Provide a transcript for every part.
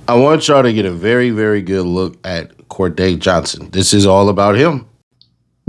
I want y'all to get a very, very good look at Kordae Johnson. This is all about him.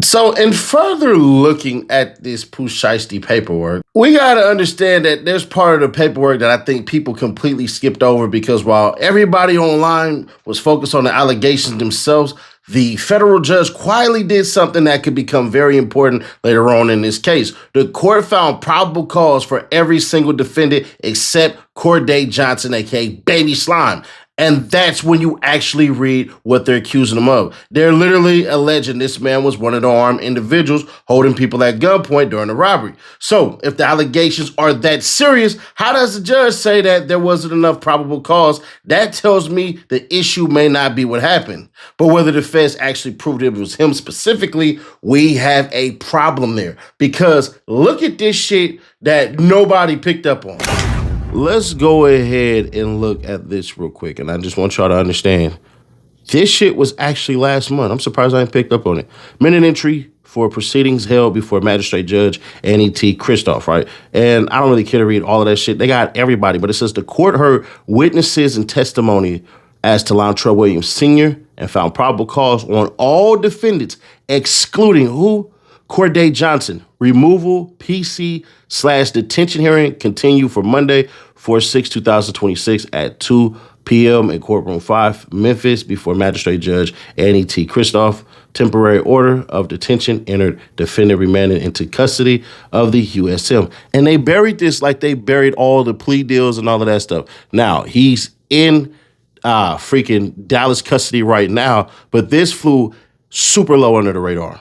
So, in further looking at this Pooh Shiesty paperwork, we got to understand that there's part of the paperwork that I think people completely skipped over because while everybody online was focused on the allegations themselves, the federal judge quietly did something that could become very important later on in this case. The court found probable cause for every single defendant except Kordae Johnson, aka Baby Slime. And that's when you actually read what they're accusing him of. They're literally alleging this man was one of the armed individuals holding people at gunpoint during the robbery. So if the allegations are that serious, how does the judge say that there wasn't enough probable cause? That tells me the issue may not be what happened. But whether the feds actually proved it was him specifically, we have a problem there. Because look at this shit that nobody picked up on. Let's go ahead and look at this real quick. And I just want y'all to understand, this shit was actually last month. I'm surprised I didn't pick up on it. Minute entry for proceedings held before Magistrate Judge Annie T. Christoph, right? And I don't really care to read all of that shit. They got everybody. But it says the court heard witnesses and testimony as to Lontrell Williams Sr. and found probable cause on all defendants, excluding who? Kordae Johnson. Removal, PC/detention hearing continue for Monday, 4/6/2026 at 2 p.m. in Courtroom 5, Memphis, before Magistrate Judge Annie T. Christoph. Temporary order of detention entered. Defendant remanded into custody of the USM. And they buried this like they buried all the plea deals and all of that stuff. Now, he's in freaking Dallas custody right now, but this flew super low under the radar.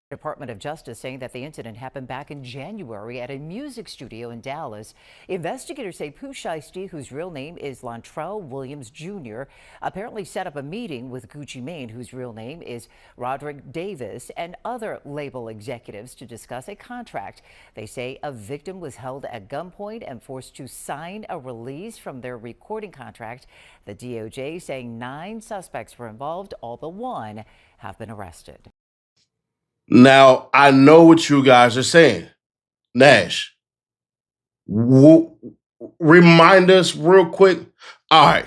Department of Justice saying that the incident happened back in January at a music studio in Dallas. Investigators say Pooh Shiesty, whose real name is Lontrell Williams Jr., apparently set up a meeting with Gucci Mane, whose real name is Roderick Davis, and other label executives to discuss a contract. They say a victim was held at gunpoint and forced to sign a release from their recording contract. The DOJ saying 9 suspects were involved, all but 1 have been arrested. Now, I know what you guys are saying. Nash, remind us real quick. All right.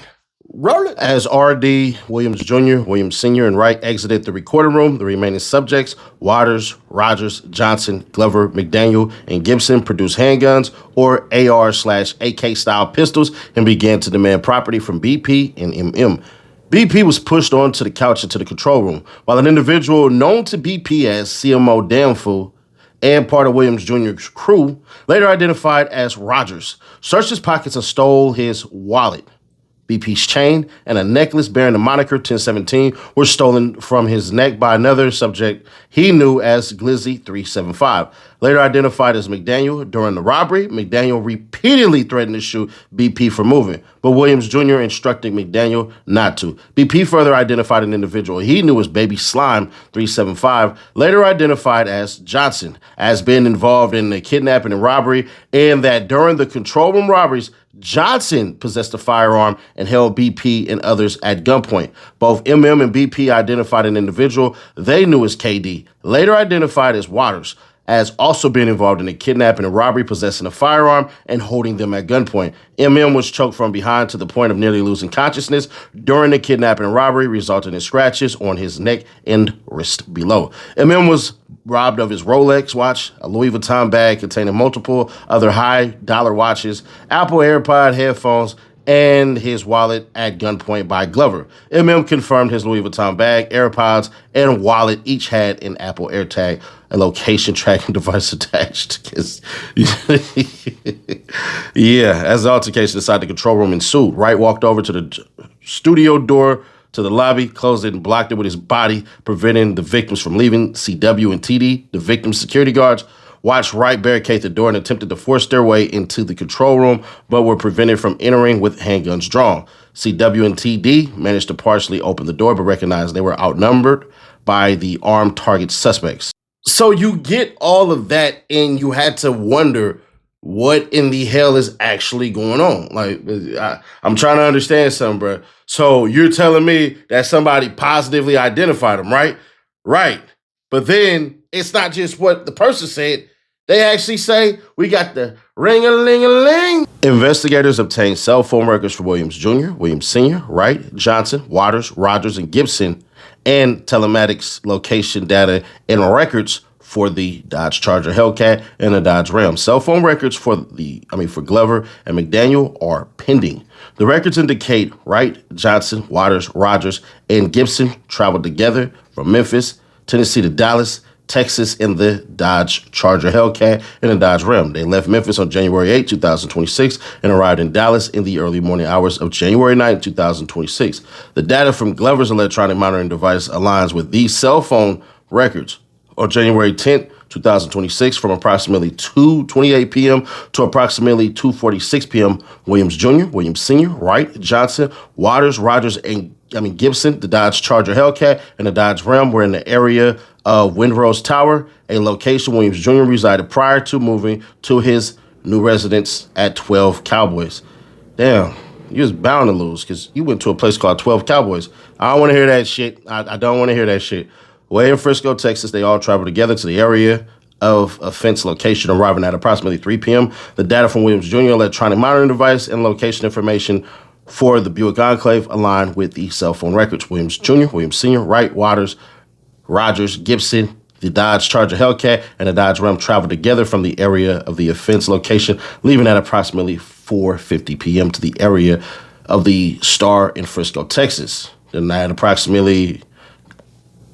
Roll it. As R.D. Williams Jr., Williams Sr., and Wright exited the recording room, the remaining subjects, Waters, Rogers, Johnson, Glover, McDaniel, and Gibson produced handguns or AR/AK style pistols and began to demand property from BP and MM. BP was pushed onto the couch into the control room, while an individual known to BP as CMO Damfool and part of Williams Jr.'s crew, later identified as Rogers, searched his pockets and stole his wallet. BP's chain and a necklace bearing the moniker 1017 were stolen from his neck by another subject he knew as Glizzy 375. Later identified as McDaniel, during the robbery, McDaniel repeatedly threatened to shoot BP for moving, but Williams Jr. instructed McDaniel not to. BP further identified an individual he knew as Baby Slime 375, later identified as Johnson, as being involved in the kidnapping and robbery, and that during the control room robberies, Johnson possessed a firearm and held BP and others at gunpoint. Both MM and BP identified an individual they knew as KD, later identified as Waters, as also being involved in the kidnapping and robbery, possessing a firearm, and holding them at gunpoint. MM was choked from behind to the point of nearly losing consciousness during the kidnapping and robbery, resulting in scratches on his neck and wrist below. MM was robbed of his Rolex watch, a Louis Vuitton bag containing multiple other high-dollar watches, Apple AirPod headphones, and his wallet at gunpoint by Glover. MM confirmed his Louis Vuitton bag, AirPods, and wallet each had an Apple AirTag, a location tracking device attached. Yeah, as the altercation inside the control room ensued, Wright walked over to the studio door to the lobby, closed it, and blocked it with his body, preventing the victims from leaving. CW and TD, the victims' security guards, watched Wright barricade the door and attempted to force their way into the control room, but were prevented from entering with handguns drawn. CW and TD managed to partially open the door, but recognized they were outnumbered by the armed target suspects. So you get all of that, and you had to wonder what in the hell is actually going on. Like, I'm trying to understand something, bro. So you're telling me that somebody positively identified him, right? Right. But then it's not just what the person said. They actually say we got the ring-a-ling-a-ling. Investigators obtained cell phone records for Williams Jr., Williams Sr., Wright, Johnson, Waters, Rogers, and Gibson, and telematics location data and records for the Dodge Charger Hellcat and the Dodge Ram. Cell phone records for Glover and McDaniel are pending. The records indicate Wright, Johnson, Waters, Rogers, and Gibson traveled together from Memphis, Tennessee to Dallas, Texas in the Dodge Charger Hellcat and the Dodge Ram. They left Memphis on January 8, 2026 and arrived in Dallas in the early morning hours of January 9, 2026. The data from Glover's electronic monitoring device aligns with these cell phone records on January 10, 2026 from approximately 2:28 p.m. to approximately 2:46 p.m. Williams Jr., Williams Sr., Wright, Johnson, Waters, Rogers, and Gibson, the Dodge Charger Hellcat, and the Dodge Ram were in the area of Windrose Tower, a location Williams Jr. resided prior to moving to his new residence at 12 Cowboys. Damn, you was bound to lose because you went to a place called 12 Cowboys. I don't want to hear that shit. I don't want to hear that shit. Way in Frisco, Texas, they all traveled together to the area of offense location, arriving at approximately 3 p.m. The data from Williams Jr. electronic monitoring device and location information for the Buick Enclave aligned with the cell phone records. Williams Jr., Williams Sr., Wright, Waters, Rogers, Gibson, the Dodge Charger Hellcat, and the Dodge Ram traveled together from the area of the offense location, leaving at approximately 4:50 p.m. to the area of the Star in Frisco, Texas. Then at approximately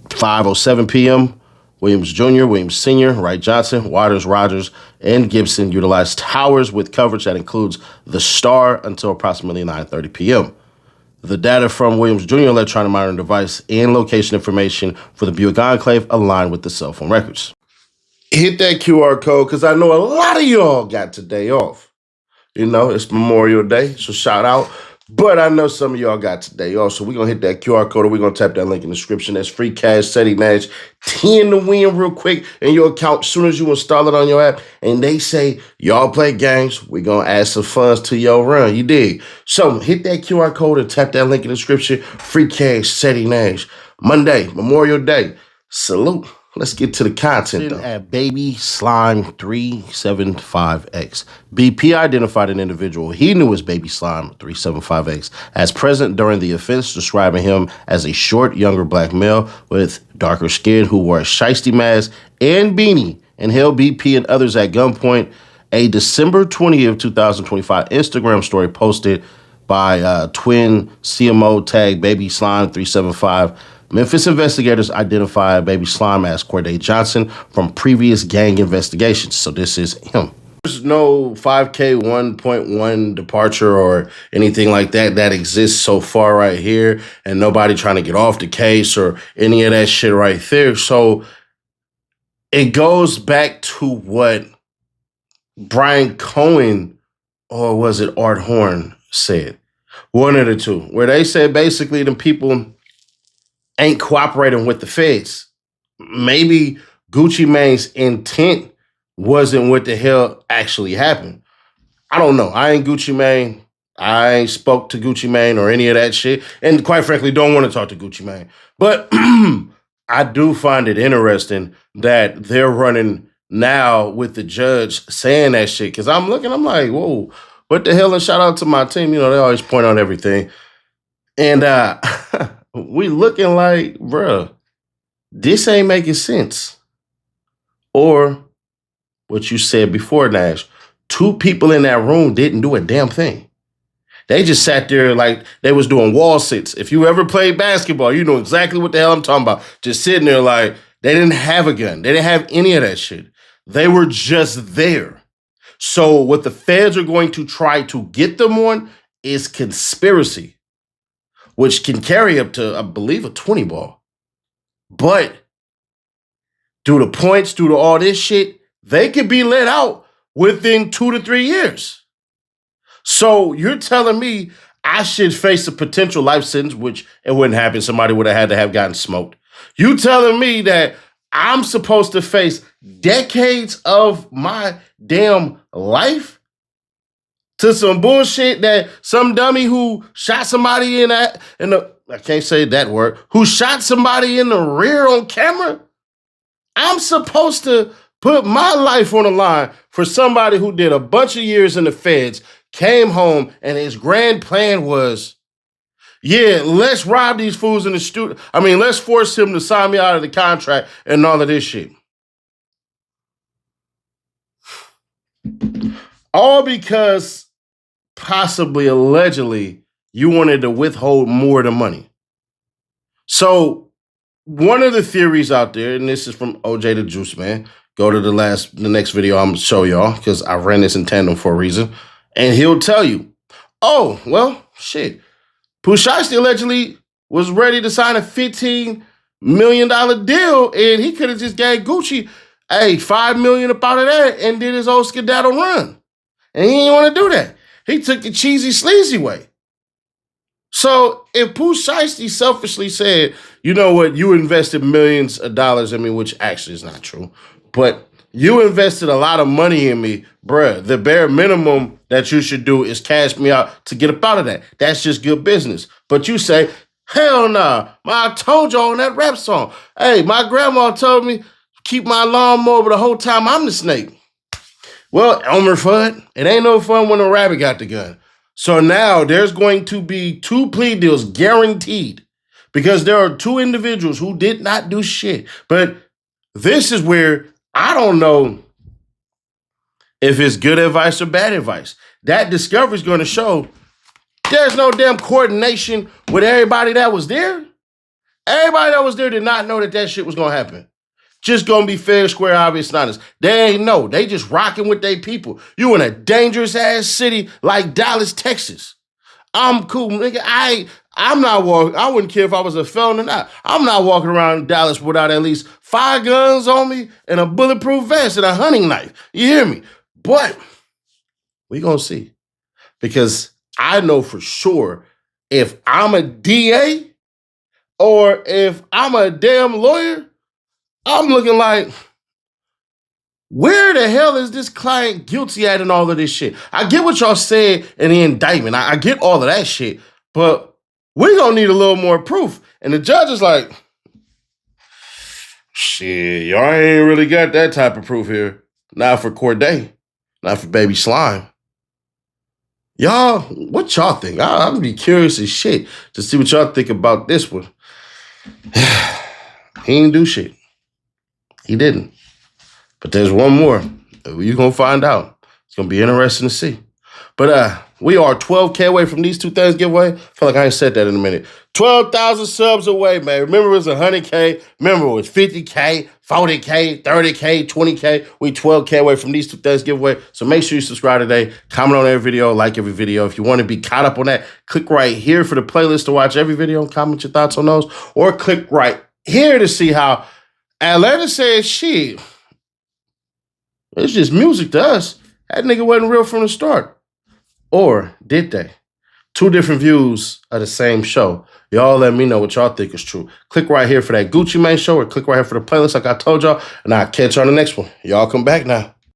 5:07 p.m., Williams Jr., Williams Sr., Wright Johnson, Waters, Rogers, and Gibson utilized towers with coverage that includes the Star until approximately 9:30 p.m. The data from Williams Jr. electronic monitoring device and location information for the Buick Enclave align with the cell phone records. Hit that QR code because I know a lot of y'all got today off. You know, it's Memorial Day, so shout out. But I know some of y'all got today off, so we're going to hit that QR code and we're going to tap that link in the description. That's free cash, Ceddy, Nash, 10 to win real quick in your account as soon as you install it on your app. And they say, y'all play games, we're going to add some funds to your run. You dig? So hit that QR code and tap that link in the description. Free cash, Ceddy, Nash. Monday, Memorial Day. Salute. Let's get to the content, though. At Baby Slime 375X. BP identified an individual he knew as Baby Slime 375X as present during the offense, describing him as a short, younger black male with darker skin who wore a shiesty mask and beanie and held BP and others at gunpoint. A December 20th, 2025 Instagram story posted by twin CMO tag Baby Slime 375. Memphis investigators identified Baby Slime as Kordae Johnson from previous gang investigations. So this is him. There's no 5K 1.1 departure or anything like that that exists so far right here, and nobody trying to get off the case or any of that shit right there. So it goes back to what Brian Cohen, or was it Art Horn, said. One of the two, where they said basically the people ain't cooperating with the feds. Maybe Gucci Mane's intent wasn't what the hell actually happened. I don't know. I ain't Gucci Mane. I ain't spoke to Gucci Mane or any of that shit. And quite frankly, don't want to talk to Gucci Mane. But I do find it interesting that they're running now with the judge saying that shit. Because I'm like, whoa, what the hell? And shout out to my team. You know, they always point out everything. And we looking like, bruh, this ain't making sense. Or what you said before, Nash, two people in that room didn't do a damn thing. They just sat there like they was doing wall sits. If you ever played basketball, you know exactly what the hell I'm talking about. Just sitting there like they didn't have a gun. They didn't have any of that shit. They were just there. So what the feds are going to try to get them on is conspiracy, which can carry up to, I believe, a 20 ball. But due to points, due to all this shit, they could be let out within 2 to 3 years. So you're telling me I should face a potential life sentence, which it wouldn't happen. Somebody would have had to have gotten smoked. You telling me that I'm supposed to face decades of my damn life to some bullshit that some dummy who shot somebody I can't say that word, who shot somebody in the rear on camera? I'm supposed to put my life on the line for somebody who did a bunch of years in the feds, came home, and his grand plan was, yeah, let's rob these fools in the studio. I mean, let's force him to sign me out of the contract and all of this shit. All because possibly, allegedly, you wanted to withhold more of the money. So one of the theories out there, and this is from OJ the Juice Man, go to the next video I'm gonna show y'all, because I ran this in tandem for a reason, and he'll tell you, oh, well, shit. Pooh Shiesty allegedly was ready to sign a $15 million deal, and he could have just gave Gucci, hey, $5 million up out of that and did his old skedaddle run. And he didn't want to do that. He took the cheesy, sleazy way. So if Pooh Shiesty selfishly said, you know what, you invested millions of dollars in me, which actually is not true, but you invested a lot of money in me, bruh, the bare minimum that you should do is cash me out to get up out of that. That's just good business. But you say, hell nah, I told y'all on that rap song, hey, my grandma told me keep my lawnmower the whole time I'm the snake. Well, Elmer Fudd, it ain't no fun when a rabbit got the gun. So now there's going to be 2 plea deals guaranteed because there are 2 individuals who did not do shit. But this is where I don't know if it's good advice or bad advice. That discovery is going to show there's no damn coordination with everybody that was there. Everybody that was there did not know that that shit was going to happen. Just going to be fair, square, obvious, and honest. They ain't know. They just rocking with their people. You in a dangerous-ass city like Dallas, Texas. I'm cool, nigga. I'm not walking. I wouldn't care if I was a felon or not. I'm not walking around Dallas without at least 5 guns on me and a bulletproof vest and a hunting knife. You hear me? But we gonna see. Because I know for sure if I'm a DA or if I'm a damn lawyer, I'm looking like, where the hell is this client guilty at in all of this shit? I get what y'all said in the indictment. I get all of that shit, but we gonna need a little more proof. And the judge is like, shit, y'all ain't really got that type of proof here. Not for Kordae, not for Baby Slime. Y'all, what y'all think? I'm gonna be curious as shit to see what y'all think about this one. He ain't do shit. He didn't. But there's one more. You're going to find out. It's going to be interesting to see. But we are 12K away from these 2 things giveaway. I feel like I ain't said that in a minute. 12,000 subs away, man. Remember it was 100K. Remember it was 50K, 40K, 30K, 20K. We 12K away from these 2 things giveaway. So make sure you subscribe today. Comment on every video. Like every video. If you want to be caught up on that, click right here for the playlist to watch every video and comment your thoughts on those. Or click right here to see how Atlanta says, shit, it's just music to us. That nigga wasn't real from the start. Or did they? 2 different views of the same show. Y'all let me know what y'all think is true. Click right here for that Gucci Mane show or click right here for the playlist like I told y'all. And I'll catch you on the next one. Y'all come back now.